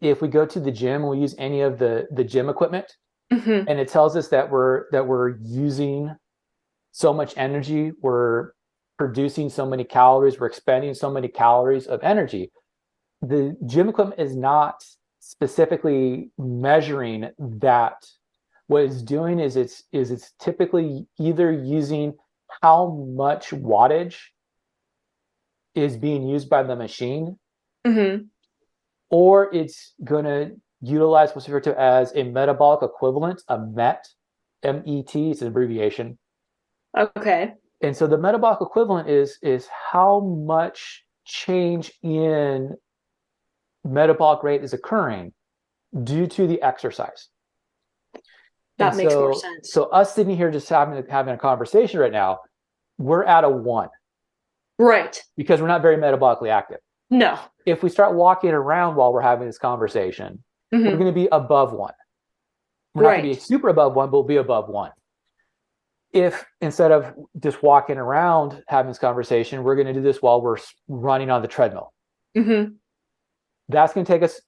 if we go to the gym and we use any of the gym equipment, Hmm. and it tells us that we're using so much energy, we're producing so many calories, we're expending so many calories of energy. The gym equipment is not specifically measuring that. What it's doing is it's typically either using how much wattage is being used by the machine, Hmm. or it's going to utilize what's referred to as a metabolic equivalent, a MET, MET, it's an abbreviation. Okay. And so the metabolic equivalent is how much change in metabolic rate is occurring due to the exercise. And That makes more so sense. so us sitting here just having a conversation right now, we're at a 1 Right. because we're not very metabolically active. No. If we start walking around while we're having this conversation, we're Hmm. going to be above 1. We're not going to be Right. super above 1, but we'll be above 1. If instead of just walking around having this conversation, we're going to do this while we're running on the treadmill, Hmm. that's going to take us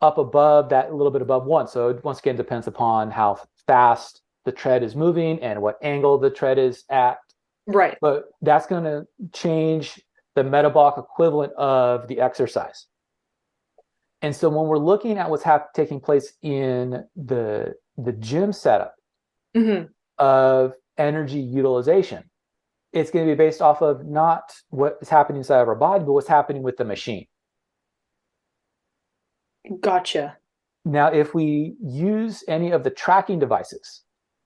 up above that, a little bit above 1. So it once again depends upon how fast the tread is moving and what angle the tread is at. Right. But that's going to change the metabolic equivalent of the exercise. And so when we're looking at what's taking place in the gym setup Hmm. of energy utilization, it's going to be based off of not what is happening inside of our body, but what's happening with the machine. Gotcha. Now, if we use any of the tracking devices,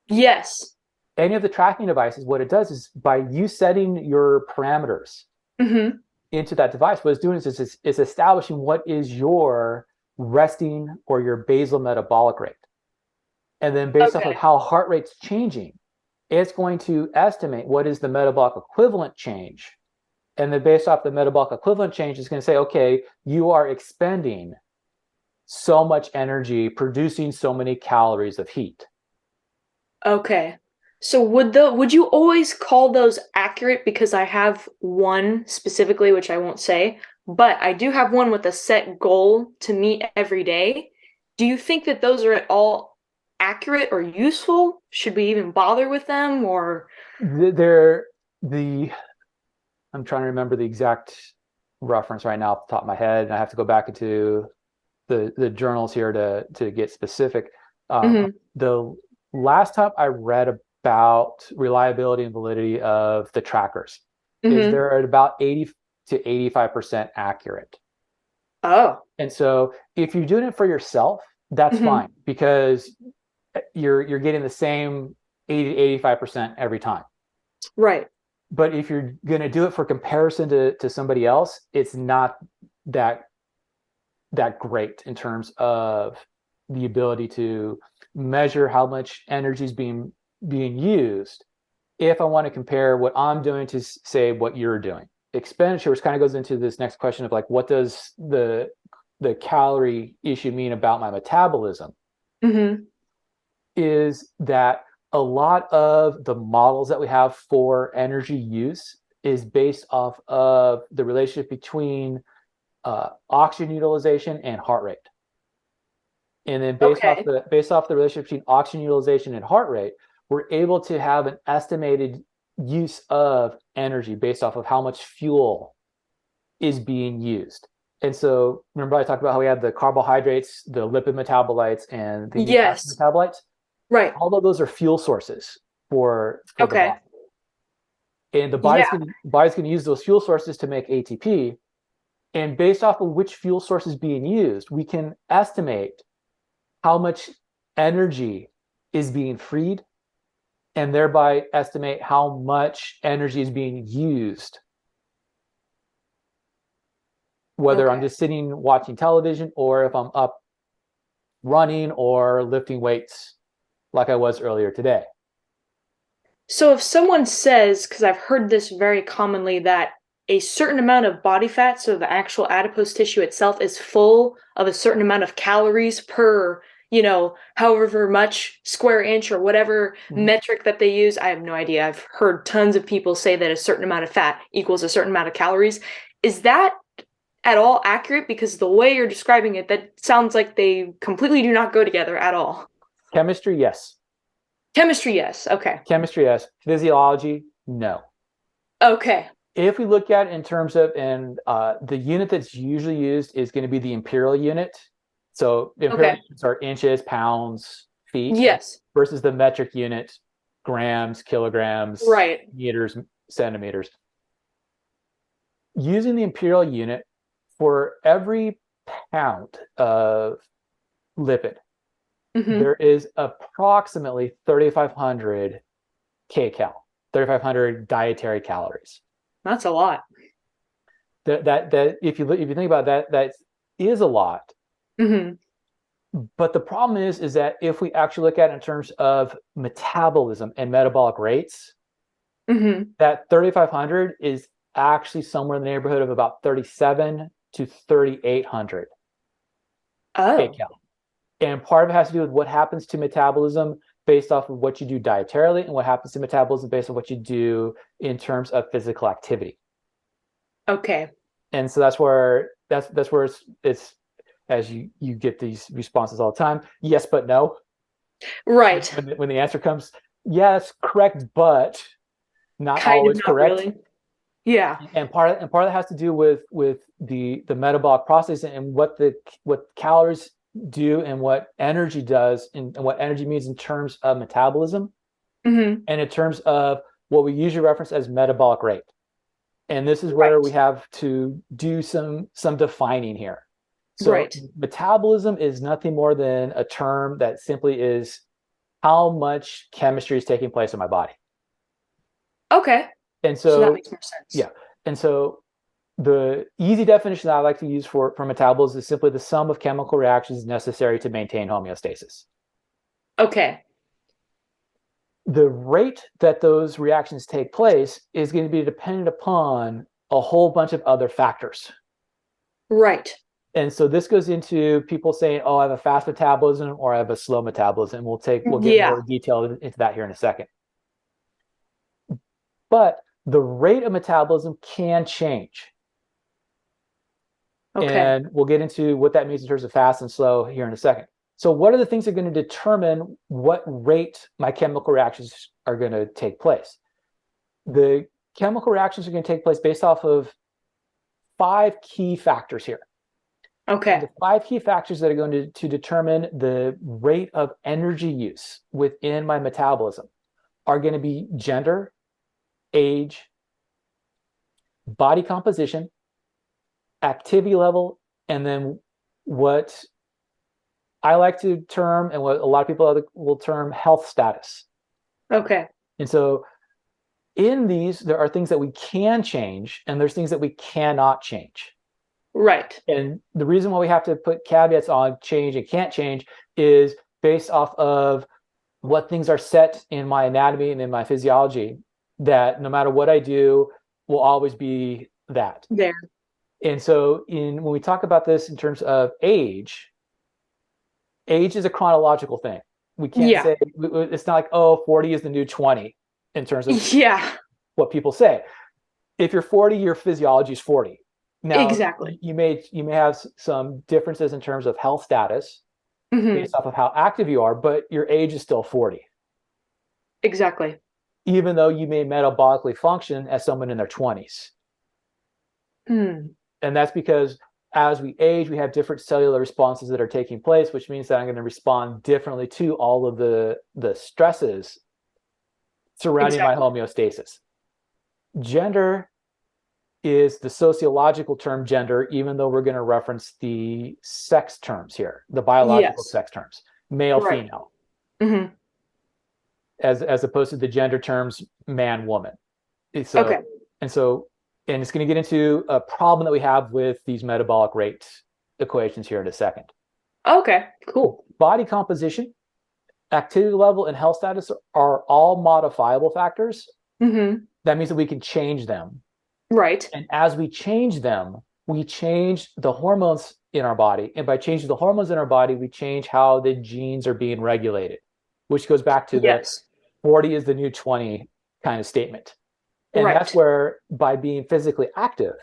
Yes. what it does is by you setting your parameters Hmm. into that device, what it's doing is establishing what is your resting or your basal metabolic rate. And then based off of Okay. how heart rate's changing, it's going to estimate what is the metabolic equivalent change. And then based off the metabolic equivalent change, it's going to say, okay, you are expending so much energy, producing so many calories of heat. Okay. So would you always call those accurate? Because I have one specifically, which I won't say, but I do have one with a set goal to meet every day. Do you think that those are at all accurate or useful? Should we even bother with them or They're the I'm trying to remember the exact reference right now off the top of my head, and I have to go back into the journals here to get specific. Mhm. The last time I read about reliability and validity of the trackers is Mhm. they're at about 80 to 85% accurate. Oh. And so if you're doing it for yourself, that's Mhm. fine because you're getting the same 80 to 85% every time. Right. But if you're going to do it for comparison to somebody else, it's not that that great in terms of the ability to measure how much energy is being used. If I want to compare what I'm doing to say what you're doing, expenditure, which kind of goes into this next question of like, what does the calorie issue mean about my metabolism? Mhm. Is that a lot of the models that we have for energy use is based off of the relationship between oxygen utilization and heart rate. And then Okay. based off the relationship between oxygen utilization and heart rate, we're able to have an estimated use of energy based off of how much fuel is being used. And so remember I talked about how we have the carbohydrates, the lipid metabolites, and the acid Yes. metabolites. Right. All of those are fuel sources for the Okay. body. And Yeah. body's going to use those fuel sources to make ATP. And based off of which fuel source is being used, we can estimate how much energy is being freed and thereby estimate how much energy is being used, whether I'm Okay. just sitting watching television or if I'm up running or lifting weights like I was earlier today. So if someone says, because I've heard this very commonly, that a certain amount of body fat, so the actual adipose tissue itself, is full of a certain amount of calories per, however much square inch or whatever Mhm. metric that they use. I have no idea. I've heard tons of people say that a certain amount of fat equals a certain amount of calories. Is that at all accurate? Because the way you're describing it, that sounds like they completely do not go together at all. Chemistry, yes. Chemistry, yes. Okay. Chemistry, yes. Physiology, no. Okay. If we look at it in terms of, and the unit that's usually used is going to be the imperial unit. So the imperial Okay. units are inches, pounds, feet, Yes. versus the metric unit, grams, kilograms, Right. meters, centimeters. Using the imperial unit, for every pound of lipid, Mm-hmm. there is approximately 3,500 kcal, 3,500 dietary calories. That's a lot. That if you think about that, that is a lot. Mm-hmm. But the problem is that if we actually look at it in terms of metabolism and metabolic rates, Mm-hmm. that 3,500 is actually somewhere in the neighborhood of about 37 to 3,800 Oh, kcal. And part of it has to do with what happens to metabolism based off of what you do dietarily, and what happens to metabolism based on what you do in terms of physical activity. okay. And so that's where it's as you get these responses all the time, yes but no. Right. When the answer comes, yes, correct, but not Kind of, always not correct. really. Yeah. And part of that has to do with the metabolic process and what calories do and what energy does, and what energy means in terms of metabolism, Mm-hmm. and in terms of what we usually reference as metabolic rate. And this is where we Right. have to do some defining here. So Right. metabolism is nothing more than a term that simply is how much chemistry is taking place in my body. Okay. And So that so, makes more sense. yeah. And so the easy definition that I like to use for metabolism is simply the sum of chemical reactions necessary to maintain homeostasis. Okay. The rate that those reactions take place is going to be dependent upon a whole bunch of other factors. Right. And so this goes into people saying, "Oh, I have a fast metabolism or I have a slow metabolism." We'll get Yeah. more detail into that here in a second. But the rate of metabolism can change. Okay. And we'll get into what that means in terms of fast and slow here in a second. So what are the things that are going to determine what rate my chemical reactions are going to take place? The chemical reactions are going to take place based off of 5 key factors here. And Okay. the 5 key factors that are going to determine the rate of energy use within my metabolism are going to be gender, age, body composition, activity level, and then what I like to term, and what a lot of people will term, health status. Okay. And so in these, there are things that we can change, and there's things that we cannot change. Right. And the reason why we have to put caveats on change and can't change is based off of what things are set in my anatomy and in my physiology, that no matter what I do will always be that. There. And so when we talk about this in terms of age is a chronological thing. We can't Yeah. say, it's not like, oh, 40 is the new 20 in terms of Yeah. what people say. If you're 40, your physiology is 40. Now, Exactly. you may have some differences in terms of health status Mm-hmm. based off of how active you are, but your age is still 40, Exactly. even though you may metabolically function as someone in their 20s. Hmm. And that's because as we age, we have different cellular responses that are taking place, which means that I'm going to respond differently to all of the stresses surrounding my Exactly. homeostasis. Gender is the sociological term gender, even though we're going to reference the sex terms here, the biological Yes. sex terms, male, Right. female, Mm-hmm. as opposed to the gender terms man, woman. So Okay. and so and it's going to get into a problem that we have with these metabolic rate equations here in a second. Okay. Cool. Body composition, activity level, and health status are all modifiable factors. Mm-hmm. That means that we can change them. Right. And as we change them, we change the hormones in our body. And by changing the hormones in our body, we change how the genes are being regulated, which goes back to the Yes. 40 is the new 20 kind of statement. And that's Right. where, by being physically active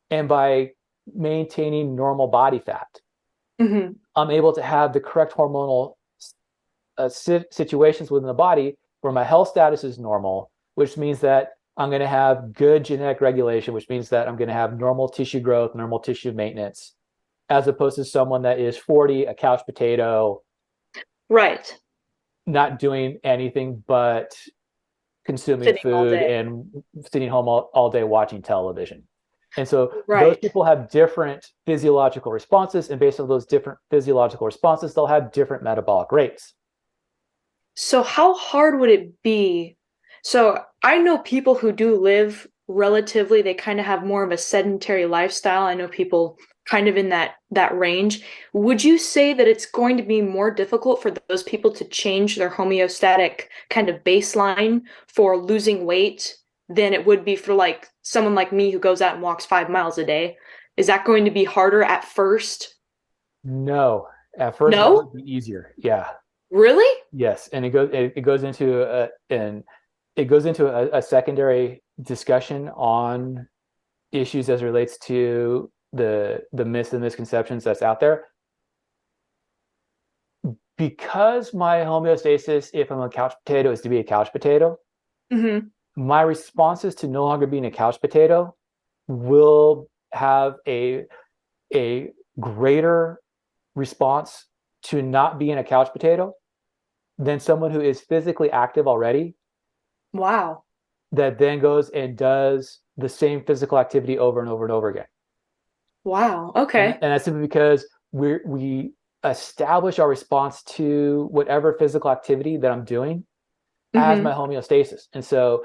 and by maintaining normal body fat. Mm-hmm. I'm able to have the correct hormonal situations within the body where my health status is normal, which means that I'm going to have good genetic regulation, which means that I'm going to have normal tissue growth, normal tissue maintenance, as opposed to someone that is 40, a couch potato, Right. not doing anything but consuming Sitting all food day. and sitting home all day watching television. And so those Right. people have different physiological responses, and based on those different physiological responses, they'll have different metabolic rates. So how hard would it be? So I know people who do live relatively, they kind of have more of a sedentary lifestyle. I know people kind of in that range. Would you say that it's going to be more difficult for those people to change their homeostatic kind of baseline for losing weight than it would be for like someone like me who goes out and walks 5 miles a day? Is that going to be harder at first? No, at first it's No? going to be easier. Yeah, Really? yes, and it goes into a secondary discussion on issues as it relates to the myths and misconceptions that's out there. Because my homeostasis, if I'm a couch potato, is to be a couch potato, Mm-hmm. my responses to no longer being a couch potato will have a greater response to not being a couch potato than someone who is physically active already Wow. that then goes and does the same physical activity over and over and over again. Wow. And Okay. that's simply because we establish our response to whatever physical activity that I'm doing as my Mm-hmm. homeostasis. And so